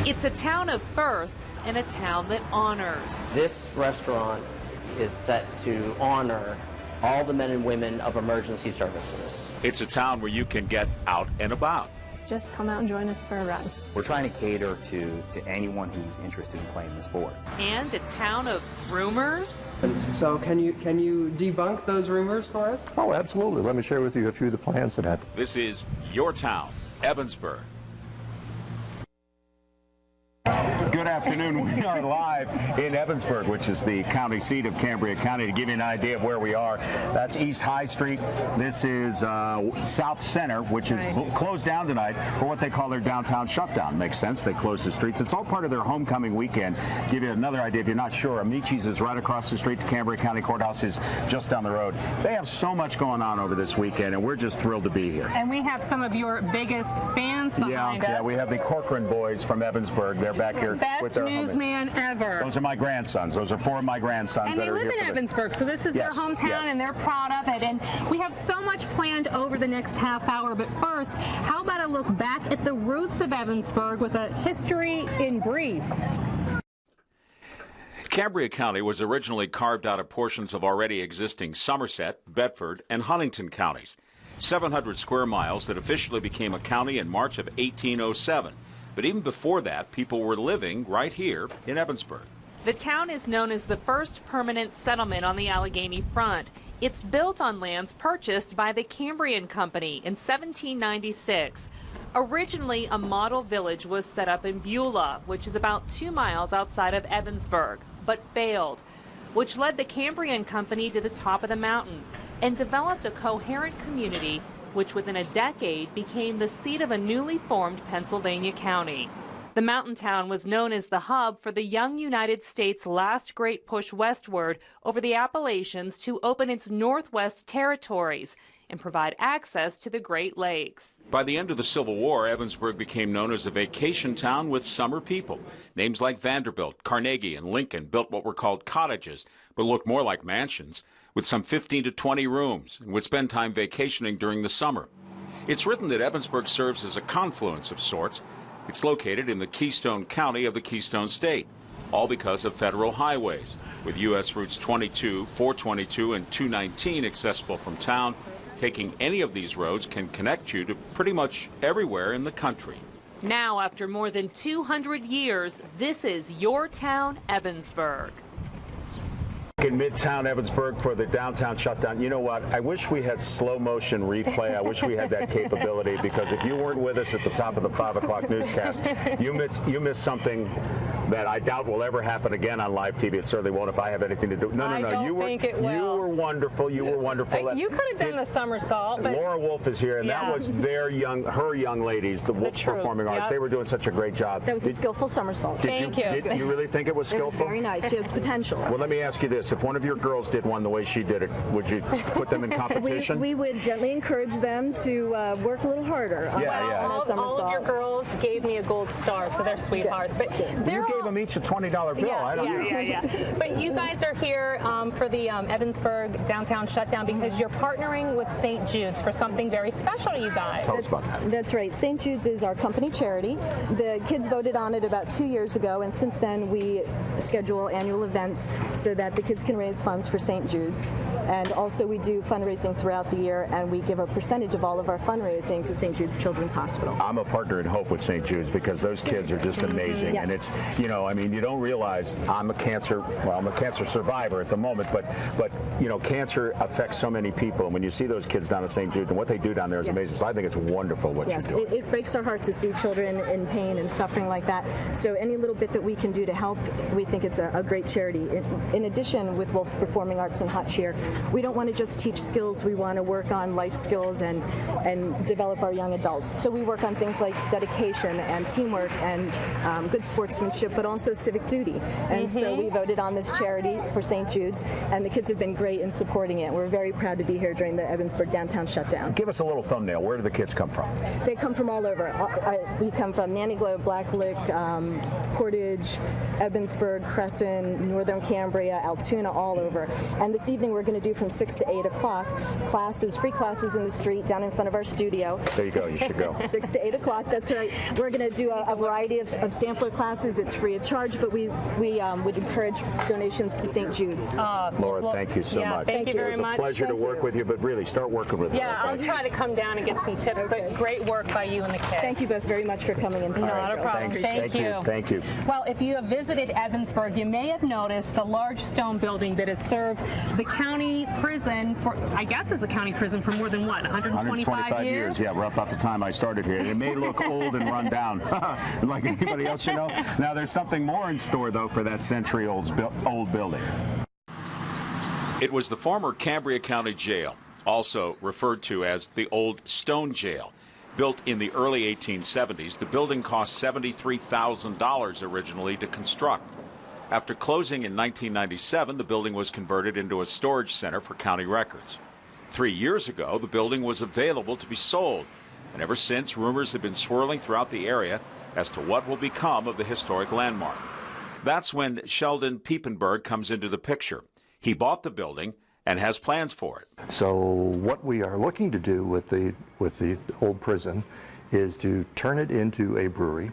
It's a town of firsts and a town that honors. This restaurant is set to honor all the men and women of emergency services. It's a town where you can get out and about. Just come out and join us for a run. We're trying to cater to anyone who's interested in playing the sport. And a town of rumors. So can you debunk those rumors for us? Oh, absolutely. Let me share with you a few of the plans to that. This is your town, Ebensburg. Good afternoon. We are live in Ebensburg, which is the county seat of Cambria County. To give you an idea of where we are, that's East High Street. This is South Center, which is closed down tonight for what they call their downtown shutdown. Makes sense. They close the streets. It's all part of their homecoming weekend. Give you another idea if you're not sure. Amici's is right across the street. The Cambria County Courthouse is just down the road. They have so much going on over this weekend, and we're just thrilled to be here. And we have some of your biggest fans behind us. Yeah, we have the Corcoran boys from Ebensburg. They're back here. Best newsman ever. Those are my grandsons. Those are 4 of my grandsons. And they live in Ebensburg, so this is their hometown, and they're proud of it. And we have so much planned over the next half hour. But first, how about a look back at the roots of Ebensburg with a history in brief? Cambria County was originally carved out of portions of already existing Somerset, Bedford, and Huntington counties. 700 square miles that officially became a county in March of 1807. But even before that, people were living right here in Ebensburg. The town is known as the first permanent settlement on the Allegheny front. It's built on lands purchased by the Cambria Company in 1796. Originally, a model village was set up in Beulah, which is about 2 miles outside of Ebensburg, but failed, which led the Cambria Company to the top of the mountain and developed a coherent community which within a decade became the seat of a newly formed Pennsylvania county. The mountain town was known as the hub for the young United States' last great push westward over the Appalachians to open its northwest territories and provide access to the Great Lakes. By the end of the Civil War, Ebensburg became known as a vacation town with summer people. Names like Vanderbilt, Carnegie, and Lincoln built what were called cottages, but looked more like mansions, with some 15 to 20 rooms, and would spend time vacationing during the summer. It's written that Ebensburg serves as a confluence of sorts. It's located in the Keystone County of the Keystone State, all because of federal highways, with U.S. routes 22, 422, and 219 accessible from town. Taking any of these roads can connect you to pretty much everywhere in the country. Now, after more than 200 years, this is your town, Ebensburg. In Midtown Ebensburg for the downtown shutdown. You know what? I wish we had slow motion replay. I wish we had that capability, because if you weren't with us at the top of the 5 o'clock newscast, you missed something that I doubt will ever happen again on live TV. It certainly won't if I have anything to do. No. You were wonderful. You were wonderful. You could have done the somersault. But Laura Wolf is here, and that was her young ladies, the Wolf's Performing Arts. They were doing such a great job. That was a skillful somersault. Thank you. Did you really think it was skillful? It was very nice. She has potential. Well, let me ask you this. If one of your girls did one the way she did it, would you put them in competition? We would gently encourage them to work a little harder. All of your girls gave me a gold star, so they're sweethearts. But you gave them each a $20 bill. Yeah. But you guys are here for the Ebensburg downtown shutdown because you're partnering with St. Jude's for something very special to you guys. Tell us about that. That's right. St. Jude's is our company charity. The kids voted on it about 2 years ago, and since then we schedule annual events so that the kids can raise funds for St. Jude's. And also we do fundraising throughout the year, and we give a percentage of all of our fundraising to St. Jude's Children's Hospital. I'm a partner in hope with St. Jude's because those kids are just amazing. Yes. And it's, you don't realize I'm a cancer survivor at the moment, but cancer affects so many people. And when you see those kids down at St. Jude and what they do down there is amazing. So I think it's wonderful what you do. It breaks our heart to see children in pain and suffering like that. So any little bit that we can do to help, we think it's a great charity. In addition, with Wolf's Performing Arts and Hot Cheer, we don't want to just teach skills. We want to work on life skills and develop our young adults. So we work on things like dedication and teamwork and good sportsmanship but also civic duty. And so we voted on this charity for St. Jude's, and the kids have been great in supporting it. We're very proud to be here during the Ebensburg downtown shutdown. Give us a little thumbnail. Where do the kids come from? They come from all over. We come from Nantiglow, Blacklick, Portage, Ebensburg, Crescent, Northern Cambria, Altoona, all over. And this evening we're going to do from 6 to 8 o'clock classes, free classes in the street down in front of our studio. There you go. You should go. 6 to 8 o'clock. That's right. We're going to do a variety of sampler classes. It's free of charge, but we would encourage donations to St. Jude's. Laura, thank you so much. Thank you very much. It was a pleasure to work with you, but really start working with me. Yeah, I'll try to come down and get some tips, but great work by you and the kids. Thank you both very much for coming in. Not a problem. Thank you. Thank you. Well, if you have visited Ebensburg, you may have noticed the large stone building that has served the county prison for, I guess is the county prison for more than what, 125 years? Yeah, right about the time I started here. It may look old and run down like anybody else you know. Now there's something more in store though for that century-old building. It was the former Cambria County Jail, also referred to as the Old Stone Jail. Built in the early 1870s, the building cost $73,000 originally to construct. After closing in 1997, the building was converted into a storage center for county records. 3 years ago, the building was available to be sold, and ever since, rumors have been swirling throughout the area as to what will become of the historic landmark. That's when Sheldon Piepenburg comes into the picture. He bought the building and has plans for it. So what we are looking to do with the old prison is to turn it into a brewery,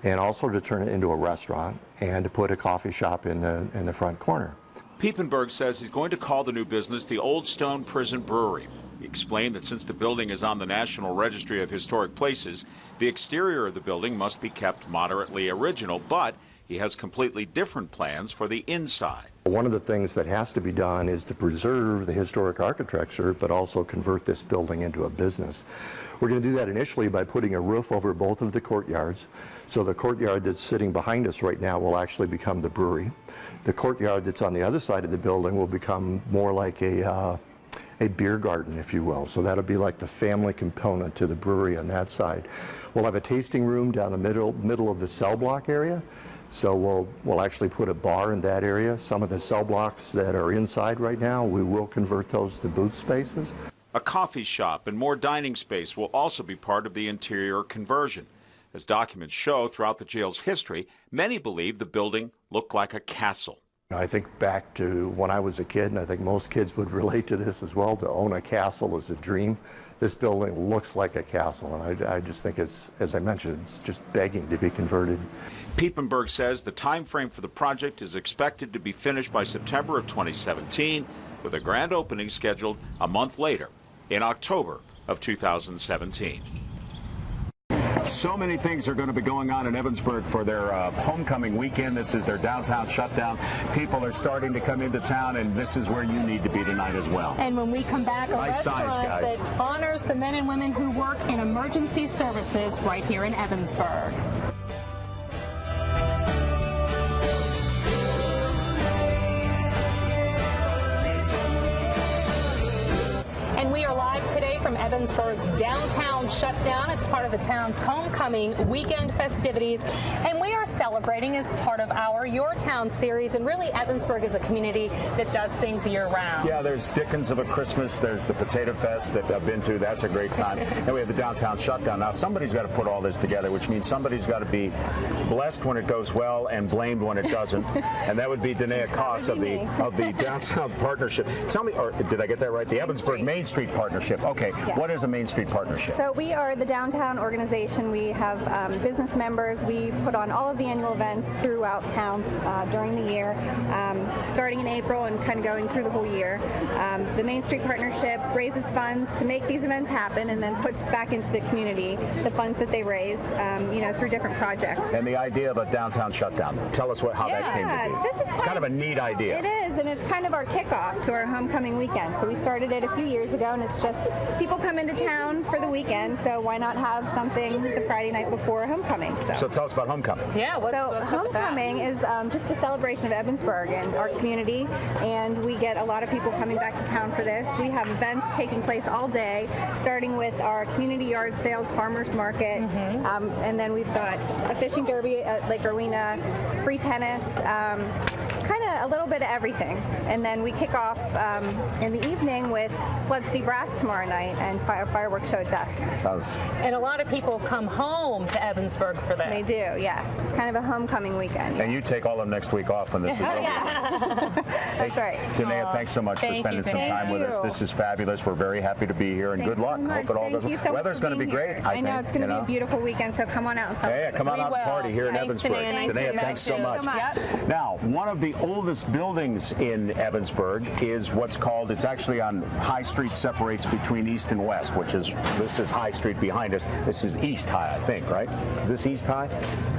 and also to turn it into a restaurant, and to put a coffee shop in the front corner. Piepenburg says he's going to call the new business the Old Stone Prison Brewery. He explained that since the building is on the National Registry of Historic Places, the exterior of the building must be kept moderately original, but he has completely different plans for the inside. One of the things that has to be done is to preserve the historic architecture, but also convert this building into a business. We're going to do that initially by putting a roof over both of the courtyards. So the courtyard that's sitting behind us right now will actually become the brewery. The courtyard that's on the other side of the building will become more like a beer garden, if you will. So that'll be like the family component to the brewery on that side. We'll have a tasting room down the middle of the cell block area. So we'll actually put a bar in that area. Some of the cell blocks that are inside right now, we will convert those to booth spaces. A coffee shop and more dining space will also be part of the interior conversion. As documents show throughout the jail's history, many believe the building looked like a castle. I think back to when I was a kid, and I think most kids would relate to this as well. To own a castle is a dream. This building looks like a castle, and I just think it's, as I mentioned, it's just begging to be converted. Piepenburg says the time frame for the project is expected to be finished by September of 2017, with a grand opening scheduled a month later, in October of 2017. So many things are going to be going on in Ebensburg for their homecoming weekend. This is their downtown shutdown. People are starting to come into town, and this is where you need to be tonight as well. And when we come back, a restaurant that honors the men and women who work in emergency services right here in Ebensburg. And we are live today from Ebensburg's downtown shutdown. It's part of the town's homecoming weekend festivities, and we are celebrating as part of our Your Town series. And really, Ebensburg is a community that does things year-round. Yeah, there's Dickens of a Christmas. There's the Potato Fest that I've been to. That's a great time. And we have the downtown shutdown. Now, somebody's got to put all this together, which means somebody's got to be blessed when it goes well and blamed when it doesn't. And that would be Danae Koss of the Downtown Partnership. Tell me, or did I get that right? The Ebensburg Main Street Partnership. Okay, yeah. What is a Main Street Partnership? So we are the downtown organization. We have business members. We put on all of the annual events throughout town during the year, starting in April and kind of going through the whole year. The Main Street Partnership raises funds to make these events happen, and then puts back into the community the funds that they raise, through different projects. And the idea of a downtown shutdown. Tell us how that came to be. It's kind of a neat idea. It is, and it's kind of our kickoff to our homecoming weekend. So we started it a few years ago, and it's just people come come into town for the weekend, so why not have something the Friday night before homecoming? So tell us about homecoming. Yeah, what's homecoming is just a celebration of Ebensburg and our community, and we get a lot of people coming back to town for this. We have events taking place all day, starting with our community yard sales, farmers market, and then we've got a fishing derby at Lake Rowena, free tennis, kind of a little bit of everything. And then we kick off in the evening with Flood City Brass tomorrow night and fireworks show at dusk. And a lot of people come home to Ebensburg for this. They do, yes. It's kind of a homecoming weekend. And you take all of next week off when this is over. That's right. Danae, thanks so much for spending some time with us. This is fabulous. We're very happy to be here, and good luck. Hope it all goes well. Weather's going to be great. I know it's going to be a beautiful weekend, so come on out and celebrate. Yeah, come on out and party here in Ebensburg. Danae, thanks so much. Now, one of the oldest buildings in Ebensburg is what's called, it's actually on High Street, separates between East and West, which is, this is High Street behind us. This is East High, I think, right? Is this East High?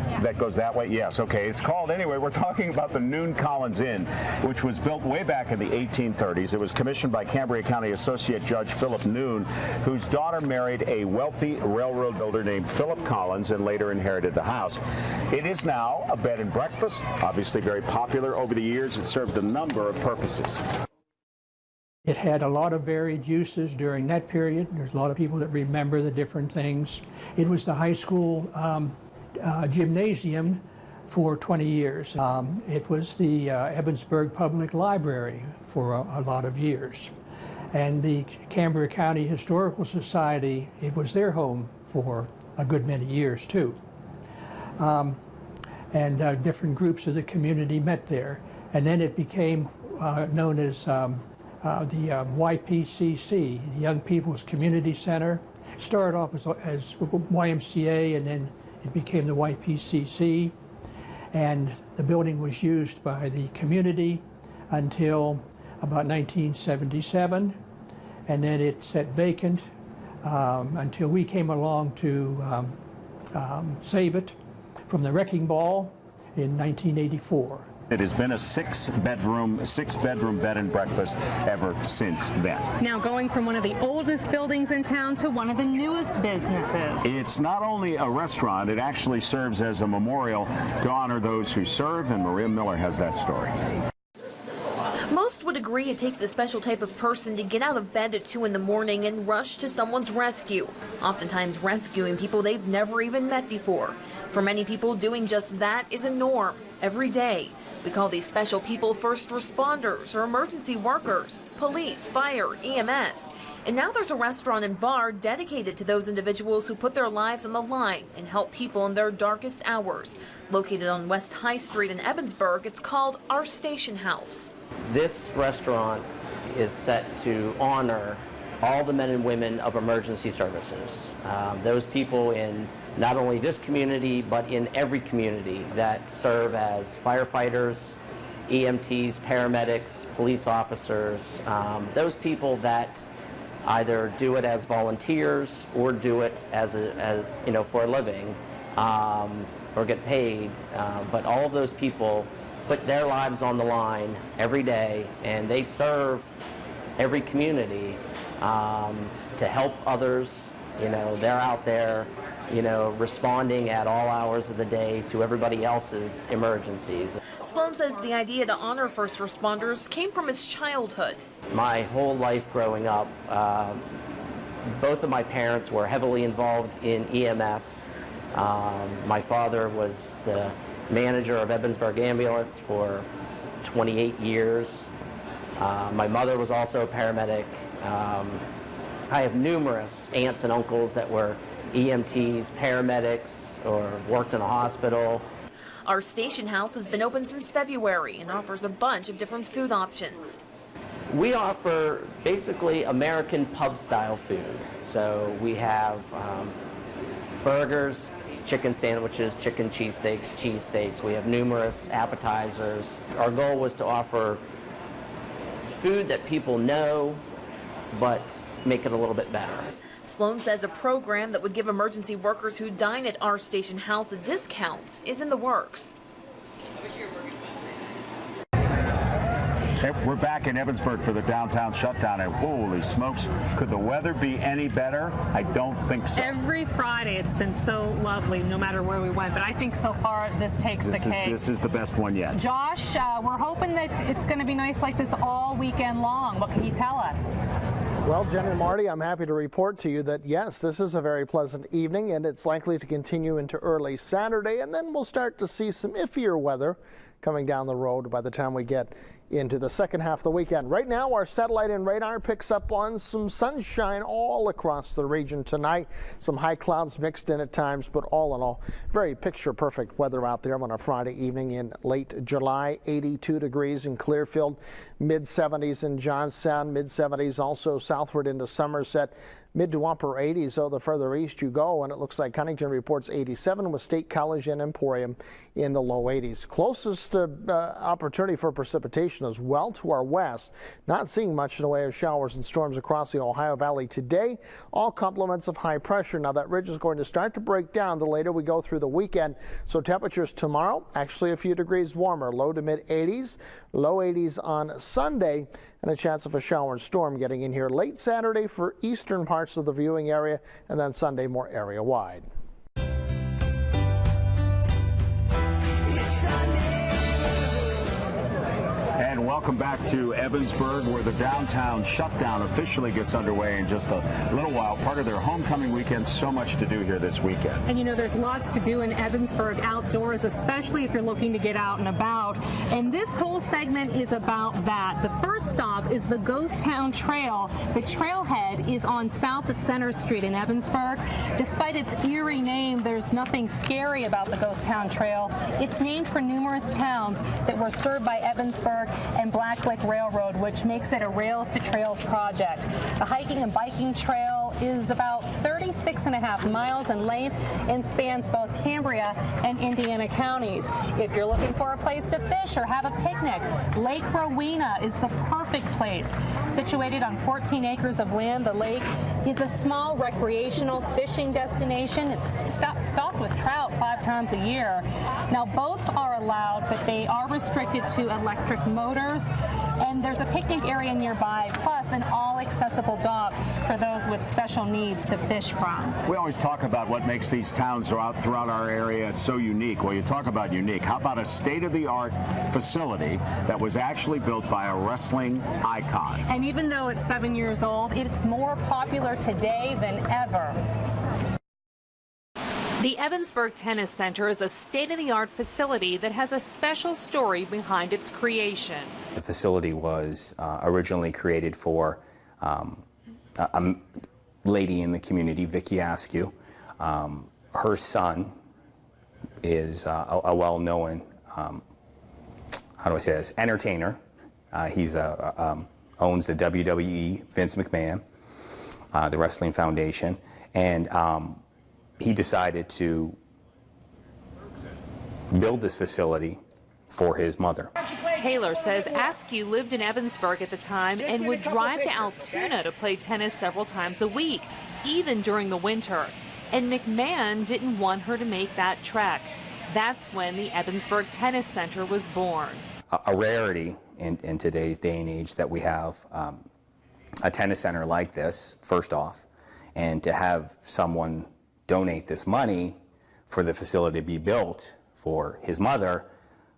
Yeah. That goes that way? Yes, okay. It's called, anyway, we're talking about the Noon Collins Inn, which was built way back in the 1830s. It was commissioned by Cambria County Associate Judge Philip Noon, whose daughter married a wealthy railroad builder named Philip Collins and later inherited the house. It is now a bed and breakfast, obviously very popular over the years. It served a number of purposes. It had a lot of varied uses during that period. There's a lot of people that remember the different things. It was the high school gymnasium for 20 years. It was the Ebensburg Public Library for a lot of years. And the Cambria County Historical Society, it was their home for a good many years too. And different groups of the community met there. And then it became known as the YPCC, the Young People's Community Center. It started off as YMCA, and then it became the YPCC. And the building was used by the community until about 1977, and then it sat vacant until we came along to save it from the wrecking ball in 1984. It has been a six-bedroom bed and breakfast ever since then. Now going from one of the oldest buildings in town to one of the newest businesses. It's not only a restaurant, it actually serves as a memorial to honor those who serve, and Maria Miller has that story. Most would agree it takes a special type of person to get out of bed at 2 in the morning and rush to someone's rescue, oftentimes rescuing people they've never even met before. For many people, doing just that is a norm every day. We call these special people first responders or emergency workers, police, fire, EMS. And now there's a restaurant and bar dedicated to those individuals who put their lives on the line and help people in their darkest hours. Located on West High Street in Ebensburg, it's called Our Station House. This restaurant is set to honor all the men and women of emergency services. Those people in not only this community, but in every community that serve as firefighters, EMTs, paramedics, police officers, those people that either do it as volunteers or do it as for a living, or get paid. But all of those people put their lives on the line every day, and they serve every community to help others. They're out there, responding at all hours of the day to everybody else's emergencies. Sloan says the idea to honor first responders came from his childhood. My whole life growing up, both of my parents were heavily involved in EMS. My father was the manager of Ebensburg Ambulance for 28 years. My mother was also a paramedic. I have numerous aunts and uncles that were EMTs, paramedics, or worked in a hospital. Our station house has been open since February and offers a bunch of different food options. We offer basically American pub-style food. So we have burgers, chicken sandwiches, chicken cheesesteaks. We have numerous appetizers. Our goal was to offer food that people know, but make it a little bit better. Sloan says a program that would give emergency workers who dine at Our Station House a discount is in the works. We're back in Ebensburg for the downtown shutdown, and holy smokes, could the weather be any better? I don't think so. Every Friday it's been so lovely, no matter where we went, but I think so far this takes the cake. This is the best one yet. Josh, we're hoping that it's going to be nice like this all weekend long. What can you tell us? Well, Jen and Marty, I'm happy to report to you that, yes, this is a very pleasant evening, and it's likely to continue into early Saturday, and then we'll start to see some iffier weather coming down the road by the time we get into the second half of the weekend. Right now, our satellite and radar picks up on some sunshine all across the region tonight. Some high clouds mixed in at times, but all in all, very picture-perfect weather out there on a Friday evening in late July. 82 degrees in Clearfield, mid-70s in Johnstown, mid-70s also southward into Somerset. Mid to upper 80s, though, the further east you go, and it looks like Huntington reports 87 with State College and Emporium in the low 80s. Closest opportunity for precipitation as well to our west. Not seeing much in the way of showers and storms across the Ohio Valley today. All complements of high pressure. Now that ridge is going to start to break down the later we go through the weekend. So temperatures tomorrow actually a few degrees warmer, low to mid 80s, low 80s on Sunday, and a chance of a shower and storm getting in here late Saturday for eastern parts of the viewing area, and then Sunday more area wide. And welcome back to Ebensburg, where the downtown shutdown officially gets underway in just a little while. Part of their homecoming weekend. So much to do here this weekend. And you know, there's lots to do in Ebensburg outdoors, especially if you're looking to get out and about. And this whole segment is about that. The first stop is the Ghost Town Trail. The trailhead is on south of Center Street in Ebensburg. Despite its eerie name, there's nothing scary about the Ghost Town Trail. It's named for numerous towns that were served by Ebensburg and Black Lake Railroad, which makes it a Rails to Trails project. The hiking and biking trail is about 36.5 miles in length and spans both Cambria and Indiana counties. If you're looking for a place to fish or have a picnic, Lake Rowena is the perfect place. Situated on 14 acres of land, the lake is a small recreational fishing destination. It's stocked with trout 5 times a year. Now, boats are allowed, but they are restricted to electric motors, and there's a picnic area nearby, plus an all-accessible dock for those with special needs to fish from. We always talk about what makes these towns throughout our area so unique. Well, you talk about unique. How about a state-of-the-art facility that was actually built by a wrestling icon? And even though it's 7 years old, it's more popular today than ever. The Ebensburg Tennis Center is a state-of-the-art facility that has a special story behind its creation. The facility was originally created for a lady in the community, Vicki Askew. Her son is a well-known, how do I say this, entertainer. He's owns the WWE, Vince McMahon, the Wrestling Foundation, and he decided to build this facility for his mother. Taylor says Askew lived in Ebensburg at the time and would drive to Altoona to play tennis several times a week, even during the winter. And McMahon didn't want her to make that trek. That's when the Ebensburg Tennis Center was born. A rarity in today's day and age that we have a tennis center like this, first off, and to have someone donate this money for the facility to be built for his mother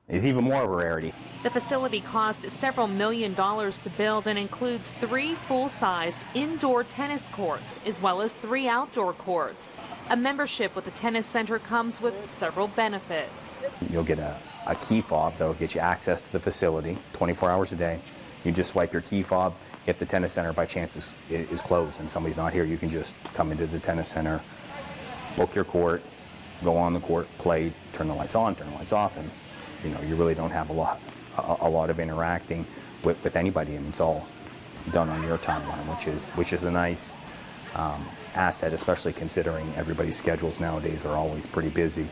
is even more of a rarity. The facility cost several $1 million to build and includes 3 full-sized indoor tennis courts as well as 3 outdoor courts. A membership with the tennis center comes with several benefits. You'll get a key fob that will get you access to the facility 24 hours a day. You just swipe your key fob. If the tennis center by chance is closed and somebody's not here, you can just come into the tennis center, book your court, go on the court, play, turn the lights on, turn the lights off, and you really don't have a lot of interacting with anybody, and it's all done on your timeline, which is a nice asset, especially considering everybody's schedules nowadays are always pretty busy.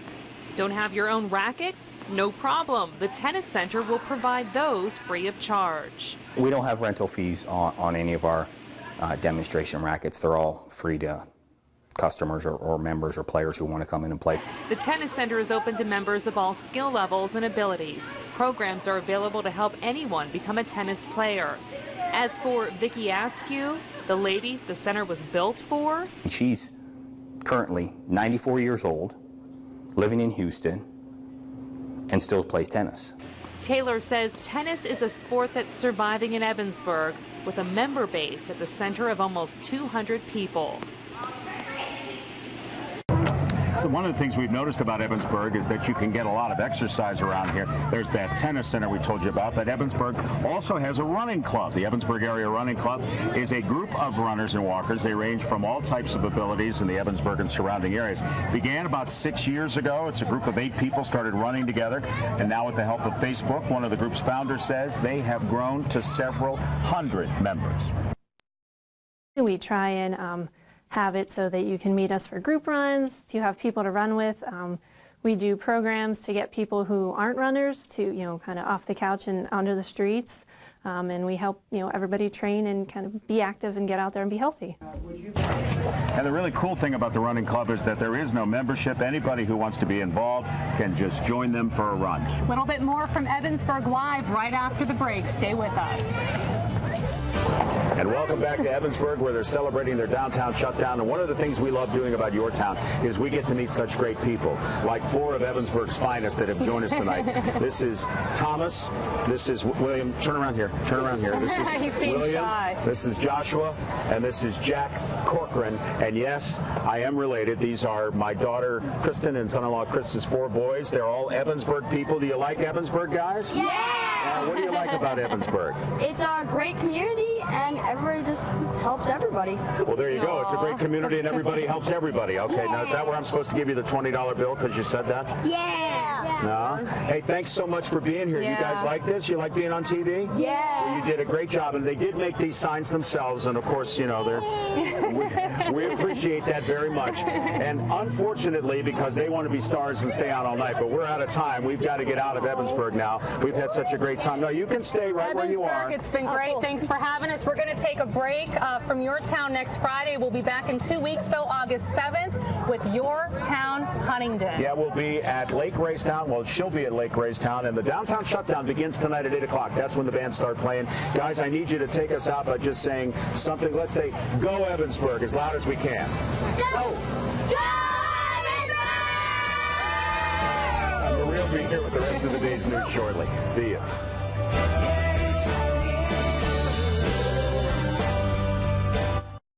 Don't have your own racket? No problem. The tennis center will provide those free of charge. We don't have rental fees on any of our demonstration rackets. They're all free to customers or members or players who want to come in and play. The tennis center is open to members of all skill levels and abilities. Programs are available to help anyone become a tennis player. As for Vicky Askew, the lady the center was built for, she's currently 94 years old, living in Houston, and still plays tennis. Taylor says tennis is a sport that's surviving in Ebensburg with a member base at the center of almost 200 people. So one of the things we've noticed about Ebensburg is that you can get a lot of exercise around here. There's that tennis center we told you about, but Ebensburg also has a running club. The Ebensburg Area Running Club is a group of runners and walkers. They range from all types of abilities in the Ebensburg and surrounding areas. Began about 6 years ago. It's a group of 8 people started running together, and now with the help of Facebook, one of the group's founders says they have grown to several hundred members. We try and have it so that you can meet us for group runs, to have people to run with. We do programs to get people who aren't runners to, kind of off the couch and onto the streets. And we help, everybody train and kind of be active and get out there and be healthy. And the really cool thing about the running club is that there is no membership. Anybody who wants to be involved can just join them for a run. A little bit more from Ebensburg Live right after the break. Stay with us. And welcome back to Ebensburg, where they're celebrating their downtown shutdown. And one of the things we love doing about your town is we get to meet such great people, like 4 of Ebensburg's finest that have joined us tonight. This is Thomas. This is William. Turn around here. Turn around here. This is He's being William. shy. This is Joshua. And this is Jack Corcoran. And yes, I am related. These are my daughter, Kristen, and son-in-law Chris's 4 boys. They're all Ebensburg people. Do you like Ebensburg, guys? Yeah! What do you like about Ebensburg? It's a great community, and everybody just helps everybody. Well, there you go. It's a great community, and everybody helps everybody. Okay, now is that where I'm supposed to give you the $20 bill because you said that? Yeah! No? Hey, thanks so much for being here. Yeah. You guys like this? You like being on TV? Yeah! Well, you did a great job, and they did make these signs themselves, and of course, they're we appreciate that very much. And unfortunately, because they want to be stars and stay out all night, but we're out of time. We've got to get out of Ebensburg now. We've had such a great time. No, you can stay right where you are. It's been great. Thanks for having us. We're going to take a break from Your Town next Friday. We'll be back in 2 weeks, though, August 7th, with Your Town Huntingdon. Yeah, we'll be at Lake Raystown. Well, she'll be at Lake Raystown, and the downtown shutdown begins tonight at 8 o'clock. That's when the bands start playing. Guys, I need you to take us out by just saying something. Let's say, go Ebensburg, as loud as we can. Go! And Maria will be here with the rest of the day's news shortly. See you.